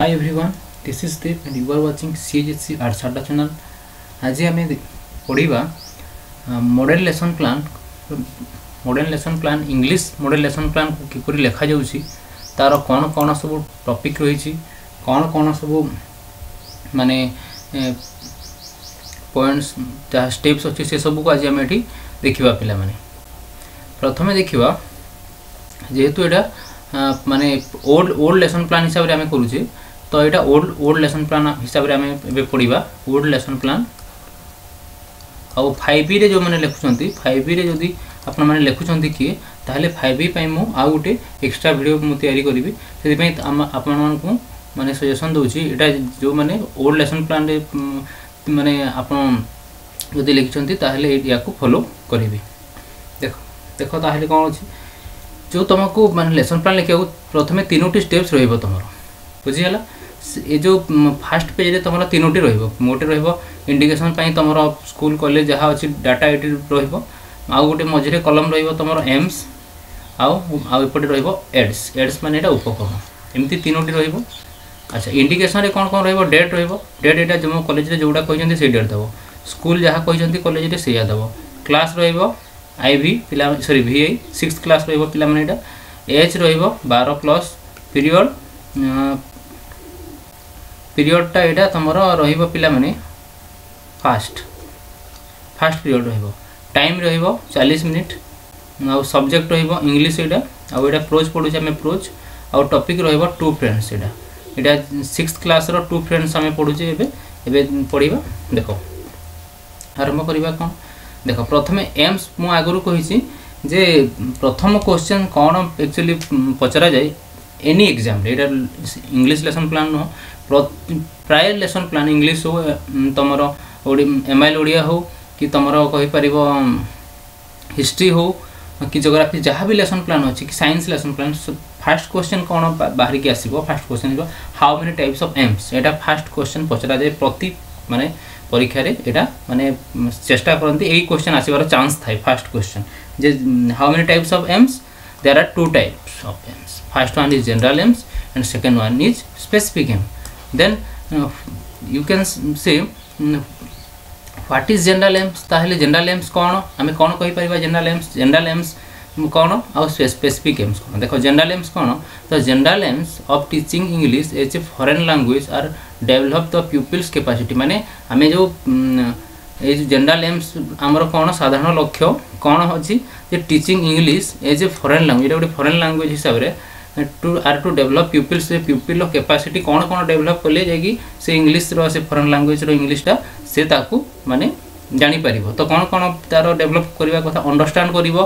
Hi everyone, this is Dev and you are watching CHC Arts Adda channel. आज आम पढ़ा model lesson plan English model lesson plan को किपर लिखा जाउछि तार कौन कौन सब टॉपिक रही कौन कौन सब माने पॉइंट्स जहाँ स्टेप्स अच्छे से सब को आज आम ये देखा पिला माने प्रथमे देखा जेहेतु यहाँ माने ओल्ड लेसन प्लान हिसाब से आम करुचे तो यहाँ ओल्ड लेसन प्लान हिसाब से आम पढ़ा ओल्ड लेसन प्लान आउ 5B रे जो मैंने लिखुंट 5B रे जदि आपण मैंने लिखुंट किए ताहले 5B पाई मु आउ गोटे एक्स्ट्रा वीडियो मु तैयारी करी से आपण को माने सजेशन दूची एटा जो मैंने ओल्ड लेसन प्लान रे माने आपण जदि लिखुंट ताहले या को फॉलो करी देखो देखो ताहले कौन अछि जो तुमको माने लेसन प्लान लिखा प्रथमे 3टी स्टेप्स रहिबो तुमरो बुझीगला ये जो फास्ट पेज रे तुमरो 3टी रहिबो मोटे रहिबो इंडिकेशन पाई तुमरो स्कूल कॉलेज जहाँ अच्छी डाटा एटी रहिबो आउ गोटे मझिरे कलम रहिबो तुमरो एम्स आउ एपटे रहिबो एड्स माने एटा उपक्रम एमती 3टी रहिबो। अच्छा इंडिकेशन रे कौन कौन रहिबो डेट रहिबो डेट एटा जो कॉलेज रे जोडा कहिसंती से डेट देबो स्कूल जहाँ कहिसंती कॉलेज रे सेया देबो क्लास रहिबो आईवी पिला सॉरी VI 6th क्लास रहिबो पिला माने एटा एज रहिबो 12 प्लस पीरियडटा एटा तुमरो रहिबो पिला माने फास्ट पीरियड रहिबो टाइम रहिबो 40 मिनिट आ सब्जेक्ट रहिबो इंग्लिश एटा आ एटा प्रोज पढुछ हमें प्रोज आ टॉपिक रहिबो to friends Etah 6th class row to friends हमें पढुछ एबे पढिबा देखो आरंभ करबा कोन देखो प्रथमे एम्स मु आगुरु कहिछि जे प्रथम क्वेश्चन कोन एक्चुअली पचरा जाय एनी एग्जाम रे एटा इंग्लिश लेसन प्लान नो प्राय लेसन प्लान इंग्लिश हो तमरो MIL ओडिया हो कि तुमरो कहि परिबो हिस्ट्री हो कि ज्योग्राफी जहाँ भी लेसन प्लान अच्छी कि science lesson plan fast question कौन बाहर की आसो fast question how many types of AIIMS Etah fast question पचरा जाए प्रति माने परीक्षा रे एटा माने चेष्टा करते यही क्वेश्चन आसबार चांस थाए फास्ट क्वेश्चन जे how many types of aims there are 2 types of aims first one is general aims and second one is specific aim then you can say what is general aims ताहले general aims कौन आम कौन कहि परिबा general aims कौन आउ specific aims कौन देखो general aims कौन तो general aims of teaching English as a foreign language are develop the people's capacity माने आम जो ये जनरल एम्स आमर कौन साधारण लक्ष्य कौन अच्छी teaching English as a foreign language गोटे फॉरेन लैंग्वेज हिसाब से to develop peoples people capacity कौन कौन डेवलप कले जाकि से इंग्लिश रो से फॉरेन लैंग्वेज रो इंग्लिशटा से ताकू माने जानी परिबो तो कौन कौन तार डेवलप करबा कथा अंडरस्टैंड करिवो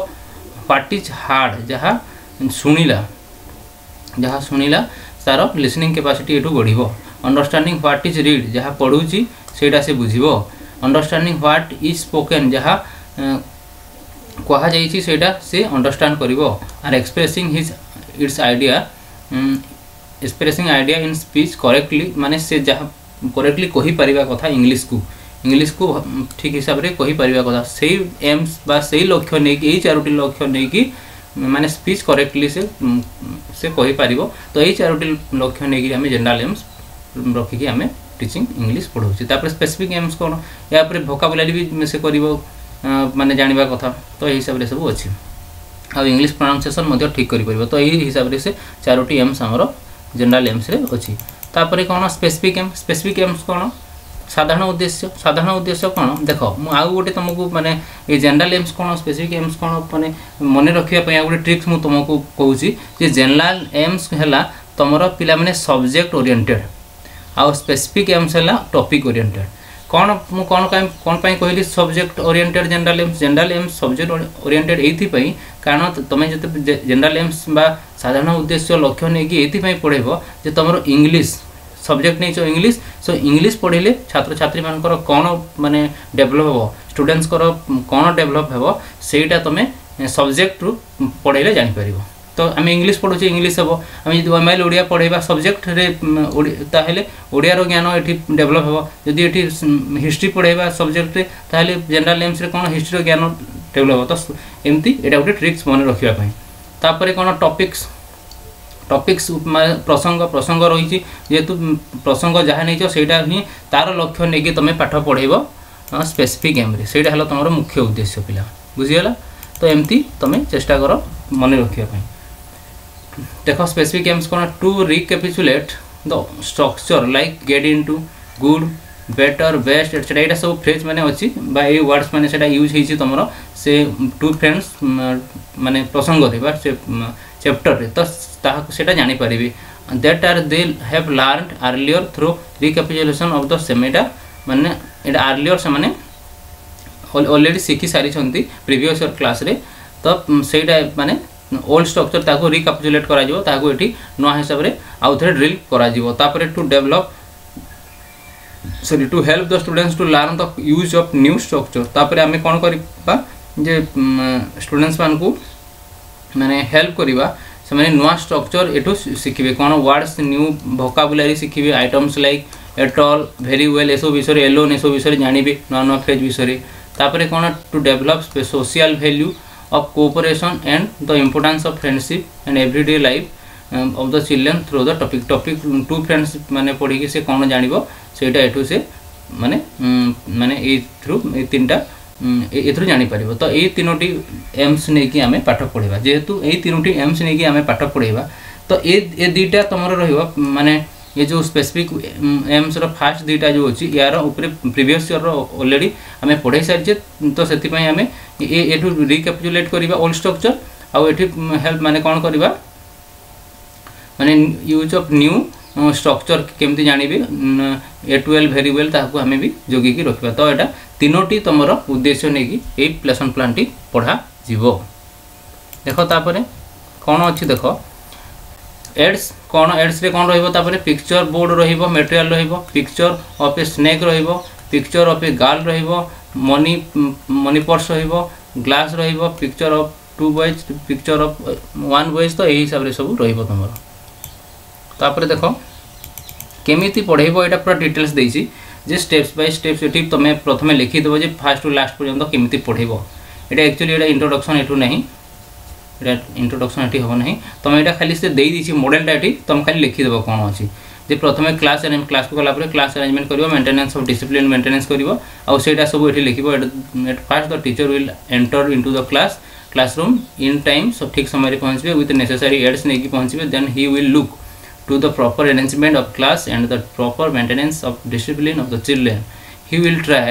व्हाट इज हार्ड जहाँ शुणिला तार लिसनिंग कैपेसिटी एठू बढ़िबो अंडरस्टैंडिंग व्हाट इज रीड जहाँ पढुची सेटा से बुझिबो अंडरस्टैंडिंग व्हाट इज स्पोकन जहाँ कहा जाइछि सेटा से अंडरस्टैंड करिवो are expressing his its idea expressing idea in speech correctly माने से जहाँ करेक्टली कहि परिबा कथा इंग्लिश को ठीक हिसाब रे कहि परिबा कथा सेही एम्स बा सेही लक्ष्य नै कि एही 4टी लक्ष्य नै कि माने स्पीच करेक्टली से कहि परिबो तो एही 4टी लक्ष्य नै कि हमें जनरल एम्स रखि कि हमें टीचिंग इंग्लिश पढौछि तापर स्पेसिफिक एम्स कोन या पर वोकाबुलरी भी से करिवो माने जानिबा कथा तो एही हिसाब रे सब अछि आ इंग्लिश प्रोनाउंसिएशन मध्य ठीक करि परिबो तो एही हिसाब रे से 4टी एम्स हमरो जनरल एम्स रे अछि तापर कोन स्पेसिफिक एम्स कोन साधारण उद्देश्य कौन देख मु आउ गोटे तुमको माने ये जनरल एम्स कौन स्पेसिफिक एम्स कौन माने मन रखिया पय गोटे ट्रिक्स मु तुमको कहूची जे जनरल एम्स हैला तुमरो पिला माने सब्जेक्ट ओरिएंटेड आउ स्पेसिफिक एम्स हैला टॉपिक ओरिएंटेड कौन पाई कहली subject oriented general AIIMS subject oriented एथि पई कारण तुम जते जनरल एम्स बा साधारण उद्देश्य लक्ष्य नै कि एथि पई पढेबो जे तुमरो इंग्लिश सब्जेक्ट नहीं चो इंग्लिश सो इंग्लिश पढ़े छात्र छात्री मानकर कौन माने डेवलप हो स्टूडेंट्स कर कौन डेवलप हो सेटा तुम्हें सब्जेक्ट रु पढ़े जानी पार तो आम इंग्लिश पढ़ुचे इंग्लिश हम आम जो MIL ओडिया पढ़ेबा सब्जेक्ट रे ताहले ओडिया रो ज्ञान एठी डेवलप हो जदि एठी हिस्ट्री पढ़ेबा सब्जेक्ट रे ताहले जनरल एम्स रे कोन हिस्ट्री रो ज्ञान डेवलप हो तो एमती एटा गोटे ट्रिक्स मन रखिबा पई तापरे कोन टॉपिक्स टॉपिक्स प्रसंग प्रसंग रही जेहेतु प्रसंग जहाँ नहीं सेटा ही तार लक्ष्य नहीं कि तुम पाठ पढ़ेब स्पेसिफिक एम रे सेटा हला तुम मुख्य उद्देश्य पिला बुझीगला। तो एमती तुम चेष्टा कर मन रखापी। देख स्पेसिफिक एम्स कौन to recapitulate the structure like get into good better best etcetera यहाँ सब फ्रेज मैंने अच्छी ये वर्ड्स मैंने से यूज होती तुम से टू फ्रेंड्स माने प्रसंग रे से चैप्टर रे तो सेटा जानी पारिबे that are they have learned earlier through recapitulation of the same एटा माने एटा अर्लियर से माने ऑलरेडी शिखी सारी प्रीवियस ईयर क्लास रे तो सेटा माने ओल्ड स्ट्रक्चर ताको रिकैपिचुलेट करा जिवो ताको एठी नवा हिसाब रे आउ थरे ड्रिल करा जिवो तापरे to develop sorry to help the students to learn the use of new structure तापरे आमे कोन करबा जे स्टूडेंट्स मान को माने हेल्प करबा से माने नुआ स्ट्रक्चर एठो शिखिबे कोन वर्ड्स न्यू वोकाबुलरी शिखिबे items like at all very well एसो विषय एलोन एसो विषय जानिबे नुआ नुआ फ्रेज विषय तापरे कोन to develop social value of cooperation and the importance of friendship and everyday life of the children through the topic to friends माने पढ़ी के से कोन जानिबो सेटा एठो से माने माने ए थ्रू ए तीनटा एथरु जानी पारिबो। तो ए तीनोटी एम्स नै कि आमे पाठ पढेबा जेहेतु ए तीनोटी एम्स नै कि आमे पाठ पढेबा तो ए दीटा तमरो रहइबो माने ये जो स्पेसिफिक एम्स रो फास्ट दीटा जो अछि यार ऊपर प्रीवियस ईयर रो ऑलरेडी आमे पढै सारजे तो सेति पई आमे एठु रिकैपिचुलेट करबा ओल्ड स्ट्रक्चर आ एठि हेल्प माने कोन करबा माने यूज ऑफ न्यू स्ट्रक्चर केमती जानबे A12 वेरी वेल ताकू हमें भी जोगी की रखबा। तो एटा तीनोटी तमर उद्देश्य नै कि ए लेसन प्लान टी पढ़ा जीवो। देखो तापरे कोन अछि देखो एड्स कोन एड्स रे कोन रहइबो तापरे पिक्चर बोर्ड रहइबो मटेरियल रहइबो पिक्चर ऑफ ए स्नेक रहइबो पिक्चर ऑफ ए गर्ल रहइबो मनी पर्स रहइबो ग्लास रहइबो picture of two boys picture of one boys तो एही हिसाब रे सब रहइबो तमर। तापरे देखो केमिति पढ़ेबो एटा पूरा डिटेल्स देछि जे स्टेप्स बाय स्टेप्स एठी तमे प्रथमे लिखि देबो जे फर्स्ट टू लास्ट पर्यंत केमिति पढ़ेबो एटा एक्चुअली एटा इंट्रोडक्शन एठू नहीं एटा इंट्रोडक्शन एठी हो नहीं तमे एटा खाली से देई दिछि मॉडलटा एठी तम खाली लिखि देबो कोन अछि जे प्रथमे क्लास को गला पर क्लास अरेंजमेंट करिवो मेंटेनेंस ऑफ डिसिप्लिन मेंटेनेंस करिवो आ सेटा सब एठी लिखिबो at first the teacher will enter into the classroom in time so ठीक समय रे पहुंचबे विथ नेसेसरी एड्स नै कि पहुंचबे then he will look to the proper arrangement of class and the proper maintenance of discipline of the children. He will try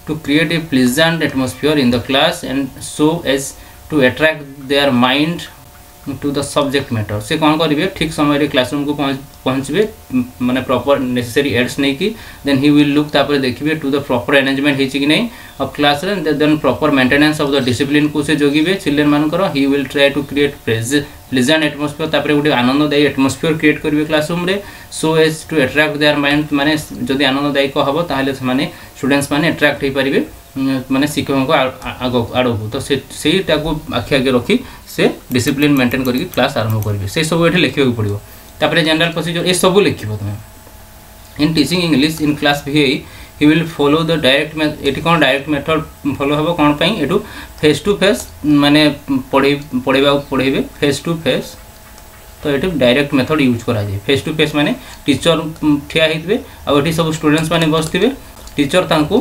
to create a pleasant atmosphere in the class and so as to attract their mind to the subject matter. से कौन करिवे ठीक समय रे classroom को पहुंचबे माने proper necessary aids नै कि देन ही विल लुक तापर देखिबे टू द प्रॉपर अरेंजमेंट हेछि कि नै ऑफ क्लास रे then proper maintenance of the discipline को से जोगिबे चिल्ड्रन मानकर he will try to create pleasant atmosphere तापर गुटे आनंददायी एटमॉस्फियर क्रिएट करिवे क्लासरूम रे so as to attract their mind माने जदि आनंददायी को हबो ताहले माने स्टूडेंट्स माने अट्रैक्ट होई परिबे माने शिक्षक को आगो तो सेटा को आखि आगे रखी से डिसिप्लिन मेंटेन करके क्लास आरंभ करिवे से सब एठी लिखियो पड़िबो। तापर जनरल प्रोसीजर ए सब लिखिबो तुम in teaching English in class VI he will follow the direct एठी कोन डायरेक्ट मेथड फॉलो हबो कोन पई एठू फेस टू फेस माने पढ़ेबे फेस टू फेस तो एठी डायरेक्ट मेथड यूज करा जाय फेस टू फेस माने टीचर ठिया हितबे आ एठी सब स्टूडेंट्स माने बसथिबे टीचर तांको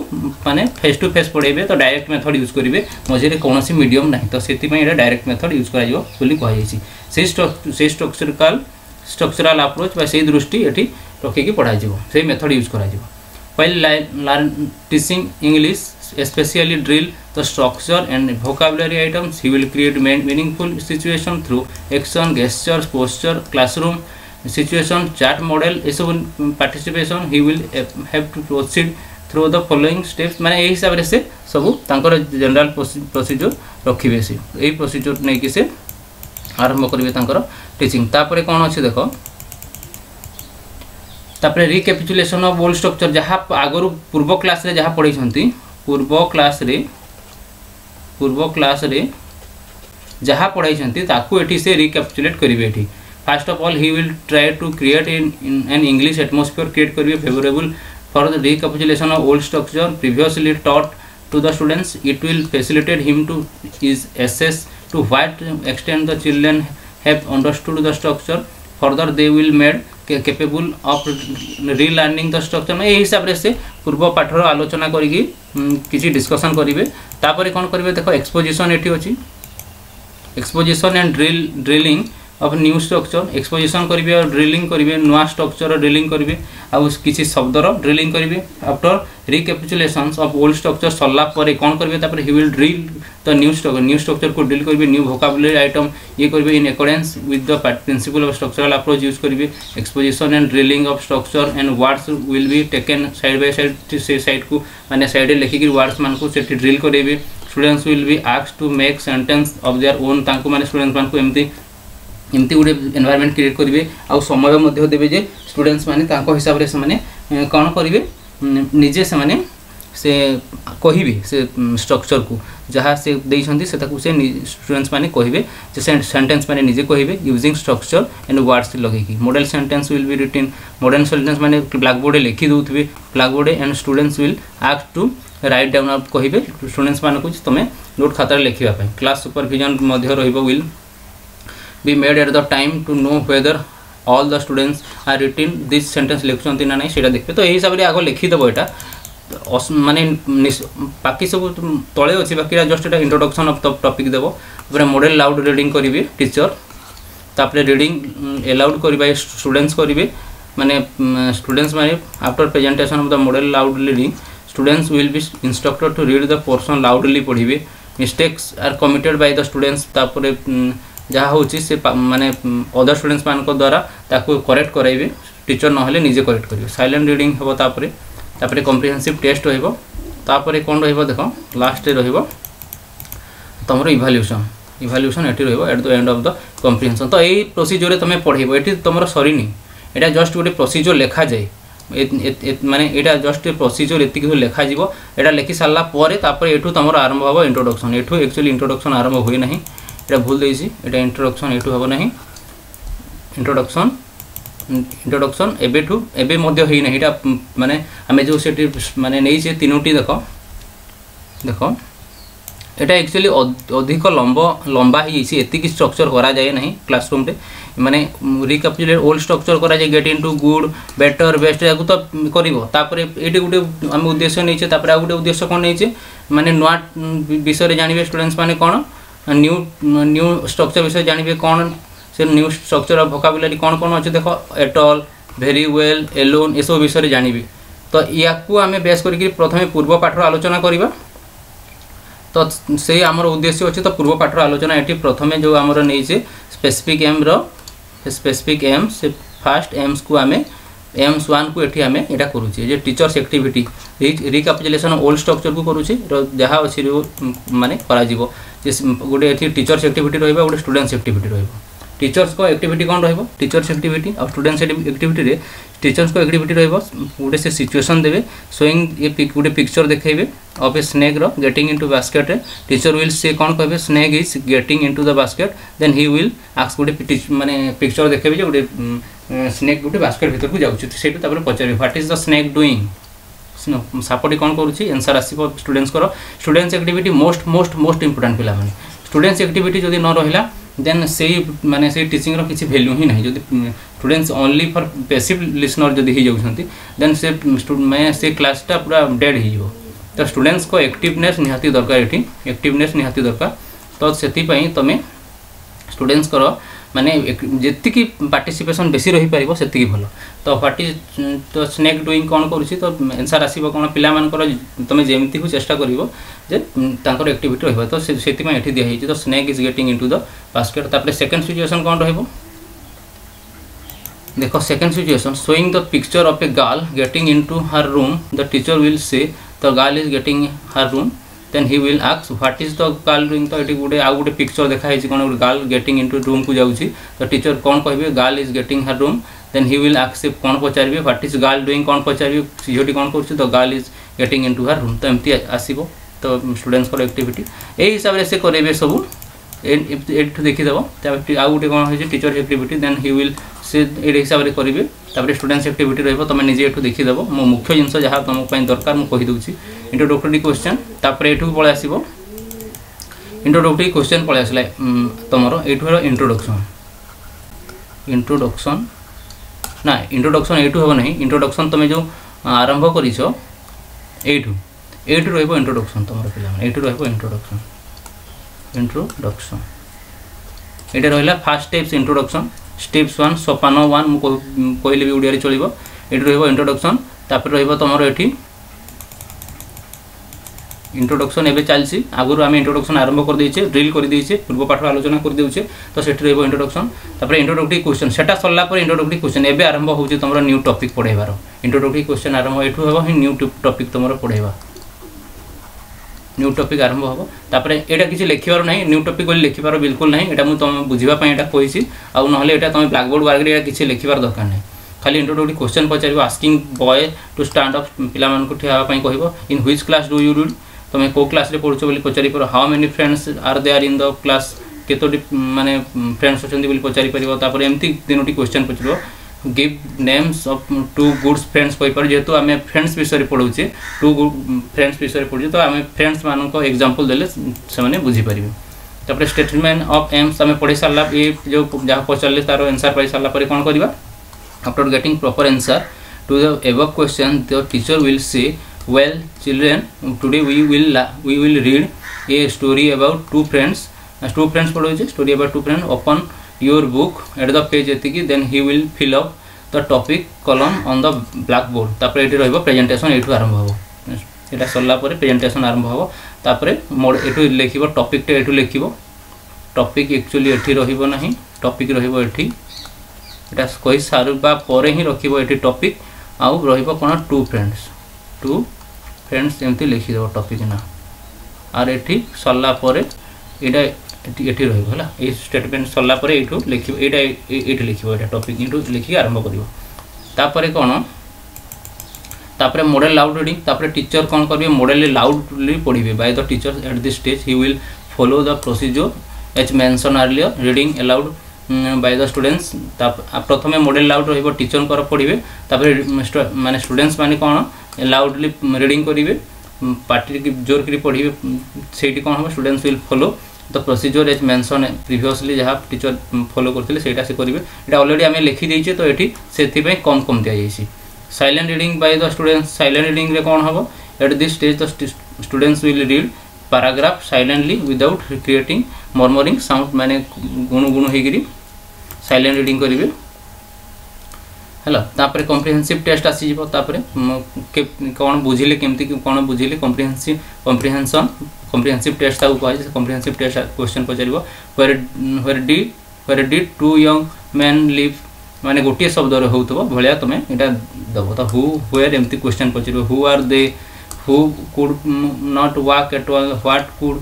माने फेस टू फेस पढ़ेबे तो डायरेक्ट मेथड यूज करिवे मझे कोनोसी मीडियम नाही तो सेति पई एटा डायरेक्ट मेथड यूज करा जिवो बोली कहै छी से स्ट्रक्चरल अप्रोच बा से दृष्टि एठी रखि के पढ़ा जिवो से मेथड यूज करा जिवो while learn teaching English especially drill the structure and vocabulary items he will create meaningful situation through action gestures posture classroom situation chart model ए सब participation he will have to proceed through the following steps माने ए हिसाब रे से सब तांकर general procedure रखिबे से ए procedure नै कि से आरंभ करिवे तांकर टीचिंग तापरे कोन अछि देखो तापरे रिकैपिचुलेशन ऑफ ओल्ड स्ट्रक्चर जहाँ आगरू पूर्व क्लास रे जहाँ पढ़ी पूर्व क्लास रे जहाँ पढ़ाई ताकू एठी से रिकैपिचुलेट करिवे एठी first of all he will try to create an English atmosphere create करिवे favourable for the recapitulation of old structure previously taught to the students. It will facilitate him to is assess to what extent the children have understood the structure further they will made capable of relearning the structure ए हिसाब से पूर्व पाठर आलोचना करिकी किसी discussion करेंगे तापर कौन करेंगे देख एक्सपोजिशन एटी अच्छी exposition and drilling of new structure exposition करेंगे और ड्रिलिंग करेंगे नुआ स्ट्रक्चर ड्रिलिंग करेंगे आउ किसी शब्दर ड्रिलिंग करेंगे after recapitulations of old structure सरला कौन करेंगे तापर he will drill the new structure को ड्रिल करेंगे न्यू वोकाबुलरी आइटम ये करेंगे in accordance with the principle of structural approach use करेंगे exposition and drilling of structure and words will be taken side by side से side को माने side लिखिक words मान को सेठी ड्रिल करेंगे students will be asked to make sentence of their own तांको माने स्टूडेंट्स मान को एमती गोटे एनवायरनमेंट क्रिएट करेंगे आउ समय मध्य देवे जे स्टूडेंट्स माने तांको हिसाब रे से माने कौन करेंगे निजे से माने से कहिबे से स्ट्रक्चर को जहाँ से देइछंती से ताकू से स्टूडेंट्स माने कहिबे जे सेंटेंस माने निजे कहिबे यूजिंग स्ट्रक्चर एंड वर्ड्स लगेकी model sentence will be written modern sentence माने ब्लैक बोर्ड लिखि दउथबे blackboard and students will ask to write down आप कहिबे स्टूडेंट्स माने कुछ तमे नोट खाता लिखिबा पय क्लास सुपरविजन मध्य रहिबो will be made at the time to know whether all the students are written this sentence लिखुचंती ना नहीं सेटा देखबे तो एही हिसाब रे आगो लिखि दबो एटा माने बाकी सब तळे अछि बाकी just Etah introduction of the topic देबो पूरा मॉडल लाउड रीडिंग करिवे टीचर तापरे रीडिंग अलाउड करिबा स्टूडेंट्स करिवे माने स्टूडेंट्स माने after presentation of the model loud reading students will be instructed to read the portion loudly पढिबे mistakes are committed by the students तापरे जहाँ हूँ से माने अदर स्टूडेंट्स मान द्वारा ताको करेक्ट कराइबे टीचर नहले निजे करेक्ट करिवे साइलेंट रीडिंग हेबो तापरे कॉम्प्रिहेंसिव टेस्ट होइबो तापरे कोन रहिबो देखो लास्ट रे रहिबो तमरो इवैल्यूएशन एटी रहिबो at the end of the comprehension तो एई प्रोसीजर रे तमे पढिबो एटी तमरो सरीनी एटा जस्ट गोटे प्रोसीजर लेखा जाय माने एटा जस्ट प्रोसीजर एतिक लेखा जीवो एटा लेखि सारला परे तापरे एठू तमरो आरंभ होबो इंट्रोडक्शन एठू एक्चुअली इंट्रोडक्शन आरंभ होई नाही एटा भूल देइसी एटा इंट्रोडक्शन एठू हबो नाही इंट्रोडक्शन एबेठू एबे मध्य होई नाही एटा माने हमें जो सेठी माने नै जे तीनोटी देखो एटा एक्चुअली अधिक लंबा ही सी एतिक स्ट्रक्चर करा जाय नाही क्लासरूम रे माने रिकैपिचुलेट ओल्ड स्ट्रक्चर करा जाय get into good better best याकू तो करिवो तापरे एटी गुटे हम उद्देश्य नै छे तापरे आ गुटे उद्देश्य कोन नै छे माने नोआ विषय रे जानिबे स्टूडेंट्स माने कोन न्यू स्ट्रक्चर विषय जानवे कौन से न्यू स्ट्रक्चर ऑफ वोकाबुलरी कौन कौन अच्छे देख at all very well alone ये सब विषय जानवे तो या आम बेस करके प्रथम पूर्व पाठर आलोचना करवा तो से आमर उद्देश्य अच्छे तो पूर्व पाठर आलोचना ये प्रथम जो आमर नहीं स्पेसिफिक एम से फास्ट एम्स को आम एम्स 1 को एठी आमे एटा करूचे जे teachers activity recapitulation old structure को करूचे जहाँ अच्छी माने करा जीवो गोटे एठी टीचर्स एक्टिविटी रहइबा गोटे स्टूडेंट्स एक्टिविटी रहइबो टीचर्स को एक्टिविटी कौन रहिबो टीचर्स एक्टिविटी और स्टूडेंट्स एक्टिविटी रे टीचर्स को एक्टिविटी रहिबो गोटे से सिचुएशन देबे शोइंग ए गोटे पिक्चर देखेबे ऑफ ए स्नेक रो गेटिंग इनटू बास्केट रे टीचर विल से कौन कहबे snake is getting into the basket then he will ask गोटे माने पिक्चर देखेबे जे गोटे स्नेक गोटे बास्केट भीतर को जाउछि सेटु तापर पचारे what is the snake doing सापटी कौन करुच्ची आंसर आसो students students activity most important पिला माने स्टूडेंट्स एक्टिविटी जदि न रहिला देन से माने से टीचिंग रो किसी वैल्यू ही नहीं जदि students only for passive listener जदि ही जाउछंती देन से मैं से क्लासटा पूरा डेड ही जो तो स्टूडेंट्स को एक्टिवनेस निहाती दरकार एठी एक्टिवनेस निहाती दरकार तो सेति पई तमे स्टूडेंट्स करो माने जेतिकी पार्टिसिपेशन बेसी रही पारिबो सेतिकी भलो तो पार्टी तो स्नेक डूइंग कौन करूची तो आंसर आसीबो कोन पिला मानकर तमे जेमती को चेष्टा करिवो जे तांकर एक्टिविटी रहबो तो सेति में एठी दिया हिची तो snake is getting into the basket तापर सेकंड सिचुएशन कौन रहबो देखो second situation showing the picture of a girl getting into her room the teacher will से the girl is getting her room then he will ask what is the girl doing तो एटी गुटे आउ गुटे picture देखा है कोन girl getting into room को जाउची तो टीचर कोन कहबे girl is getting her room then he will ask कोन पचारबे व्हाट इज गर्ल डूइंग कोन पचारबे झियोटी कोन करछि तो girl is getting into her room तो एमती आसीबो तो स्टूडेंट्स को एक्टिविटी ए हिसाब रे से करेबे सब एठु देखि देबो तापर आउ गुटे कोन होय teacher activity then he will say ए हिसाब रे करिवे तापर स्टूडेंट्स एक्टिविटी रहबो तमे निजे एठु देखि देबो मो मुख्य जिंस जहा तम पई दरकार मु कहि दउची इंट्रोडक्टरी क्वेश्चन तापर एठु पळे आसीबो इंट्रोडक्टरी क्वेश्चन पळे आसला तमरो एठु इंट्रोडक्शन इंट्रोडक्शन ना इंट्रोडक्शन एठू हो नहीं इंट्रोडक्शन तुम जो आरंभ करिस एठू रहइबो इंट्रोडक्शन तुमर पिला माने एठू रहइबो इंट्रोडक्शन एटा रहला फर्स्ट स्टेप्स इंट्रोडक्शन स्टेप्स 1 सोपान 1 मु कहले भी ओडिया रे चलिबो एठू रहइबो इंट्रोडक्शन तापर रहइबो तुमर एठी इंट्रोडक्शन एबे चलसी आगुरु आमे इंट्रोडक्शन आरंभ कर देइछे ड्रिल कर देइछे पूर्व पाठ आलोचना कर देउछे तो सेठी रहइबो इंट्रोडक्शन तापर इंट्रोडक्टरी क्वेश्चन सेटा सरला पर इंट्रोडक्टरी क्वेश्चन एबे आरंभ होउछे तमरो न्यू टॉपिक पढाइबार इंट्रोडक्टरी क्वेश्चन आरंभ एठू होबो न्यू टॉपिक तमरो पढाइबा न्यू टॉपिक आरंभ होबो तापर एटा किछि लिखिबार नाही न्यू टॉपिक बोली लिखिबार बिल्कुल नाही एटा मु तम बुझिबा पय एटा कहिछि आ नहले एटा तम ब्लैक बोर्ड वागरे एटा किछि लिखिबार दरकार नाही खाली इंट्रोडक्टरी क्वेश्चन पचारिबो asking boy to stand up पिला मान को ठिया पय कहबो in which class do you read तुम को क्लास रे पढुछो बोली पचारि पर how many friends are there in the class केतोटी माने फ्रेंड्स अछंती बोली पचारि परिबो तापर एमती तीनोटी क्वेश्चन पचरो give names of two good friends कहि पर जेतु हमें फ्रेंड्स विषय रे पढुछे टू गुड फ्रेंड्स विषय रे पढुछे तो हमें फ्रेंड्स मानन को एग्जांपल देले से माने बुझी परिबे तापर स्टेटमेंट ऑफ एम्स हमें पढि सारला ए जो जहा पचरले तारो आंसर पाइ सारला पर कोन करबा after getting proper answer to the above question the teacher will say well children today we will read a story about two friends पढोजे story about two friends open your book at the page एतिकी then he will fill up the topic column on the blackboard तापर एठी रहइबो presentation एठू आरंभ होबो एटा सरला परे presentation आरंभ होबो तापर mode एठू लिखिबो topic टे एठू लिखिबो topic actually एठी रहिबो नाही टॉपिक रहिबो एठी एटा कहि सारुबा परे ही रखिबो एठी टॉपिक आउ रहिबो कोन टू फ्रेंड्स एमती लिखि देबो टॉपिक ना आर एठी सरला परे एटा एठी रहइबो हला ए स्टेटमेंट सरला परे एठू लिखिबो एटा एठी लिखिबो एटा टॉपिक एठू लिखि आरंभ करिवो तापरे कोन तापरे मॉडल लाउड रीडिंग तापरे टीचर कोन करबे मॉडल लाउडली पढिबे by the teacher at this stage he will follow the procedure as mentioned earlier reading aloud by the students प्रथमे मॉडल लाउड रहइबो टीचर कर पढिबे तापरे माने स्टूडेंट्स माने कोन लाउडली रीडिंग करिवे पार्टी की जोर करी पढिबे सेठी कोन हो students will follow the procedure as mentioned previously जहा टीचर फॉलो करथिले सेटा से करिवे एटा ऑलरेडी हमें लिखि देइछे तो एठी सेथि पे कम दिया जाइछि silent reading by the students silent reading रे कोन हो at this stage the students will read paragraph silently without creating murmuring sound माने गुण हेगिरी साइलेंट रीडिंग करिवे हेलो तापर कॉम्प्रिहेंसिव टेस्ट आसी जिवो तापर कोन बुझिले केमती कोन बुझिले कॉम्प्रिहेंसिव टेस्ट ताऊ कहै छै कॉम्प्रिहेंसिव टेस्ट क्वेश्चन पचारिबो where did two young man live माने गोटे शब्द रे होतबो भलिया तमे एटा दबो त हु वेयर एमती क्वेश्चन पचारिबो who are they who could not walk at all what could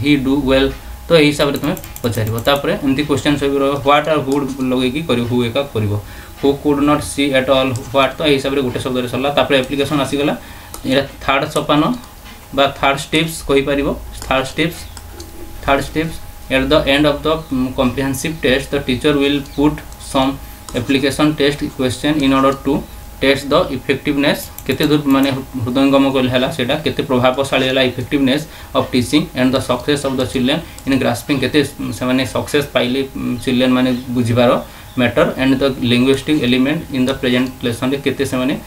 he do well तो एही हिसाब रे तमे पचारिबो तापर एमती क्वेश्चन सब व्हाट आर वुड लगे की करिवो हु एका करिवो who could not see at all what तो हिसाब रे गोटे शब्द रे सरला तापर एप्लीकेशन आसी गला एरा थर्ड सोपान बा थर्ड स्टेप्स कहि परिबो third steps at the end of the comprehensive test the teacher will put some application test question in order to test the effectiveness केते दूर माने हृदयंगम कोल हला सेटा केते प्रभावशाली हला effectiveness of teaching and the success of the children in grasping केते से माने सक्सेस पाइले चिल्ड्रन माने बुझिबारो matter and the linguistic element in the present lesson रे केते से माने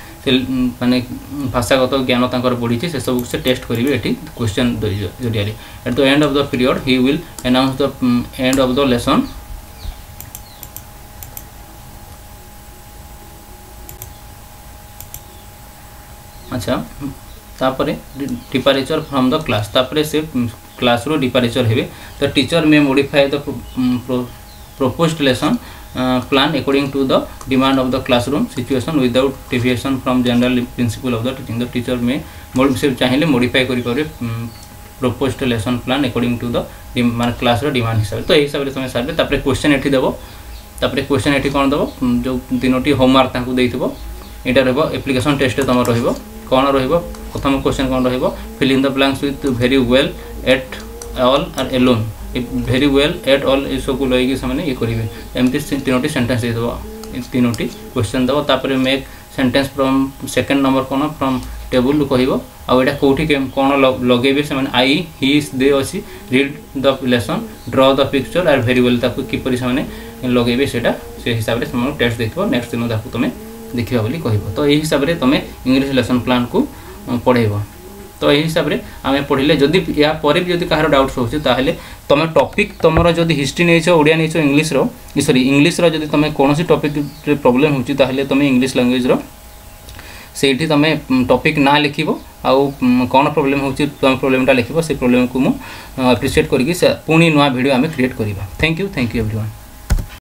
भाषागत ज्ञान तांकर पढी से सब से टेस्ट करिवे एठी क्वेश्चन जरिया at the end of the period he will announce the end of the lesson अच्छा तापरे डिपारेचर फ्रॉम द क्लास तापरे से क्लास रो डिपारेचर हेबे the teacher may modify the proposed lesson plan according to the demand of the classroom situation without deviation from general principle of the teaching. The teacher may modify करि पारे proposed lesson plan according to the मान class रो demand हिसाब तो ए हिसाब रे तमे survey तापरे question एठी देबो तापरे क्वेश्चन एठी कोन देबो जो तीनोटी होमवर्क ताकू देइथिबो एटा रहबो एप्लीकेशन टेस्ट तम रहबो कोन रहबो प्रथम क्वेश्चन कोन रहबो fill in the blanks with very well at all or alone very well at all इसो को लई के सामने ये करिवे एमती तीनोटी सेंटेंस दे दबो तीनोटी क्वेश्चन दबो तापर make sentence from second number कोन फ्रॉम टेबल कहइबो आ एटा कोठी कोन लगेबे सामने आई ही इज दे अछि read the lesson draw the picture are very well ताको की परि सामने लगेबे सेटा हिसाब से तुम टेस्ट देखो नेक्स्ट दिन ताकू तुम देखा बोली कह तो यही हिसाब से तुम इंग्लिश लेसन प्लान को पढ़ेब तो यही हिसाब से आम पढ़ले जदि या पर भी कहार डाउट्स होचे ताहले तुम टॉपिक तुमर जदि हिस्ट्री नहीं ओडिया नहीं इंग्लिश सॉरी इंग्लिश जदि तुम कौन टॉपिक प्रॉब्लम होची ताहले तुम इंग्लिश लैंग्वेज रो सेठी तुम टॉपिक ना लिखिबो आउ कौन प्रॉब्लम होची तुम प्रॉब्लमटा लिखिबो से प्रॉब्लम को मु एप्रिशिएट करके पुणी नुआ वीडियो आम क्रिएट करवा थैंक यू एवरीवन।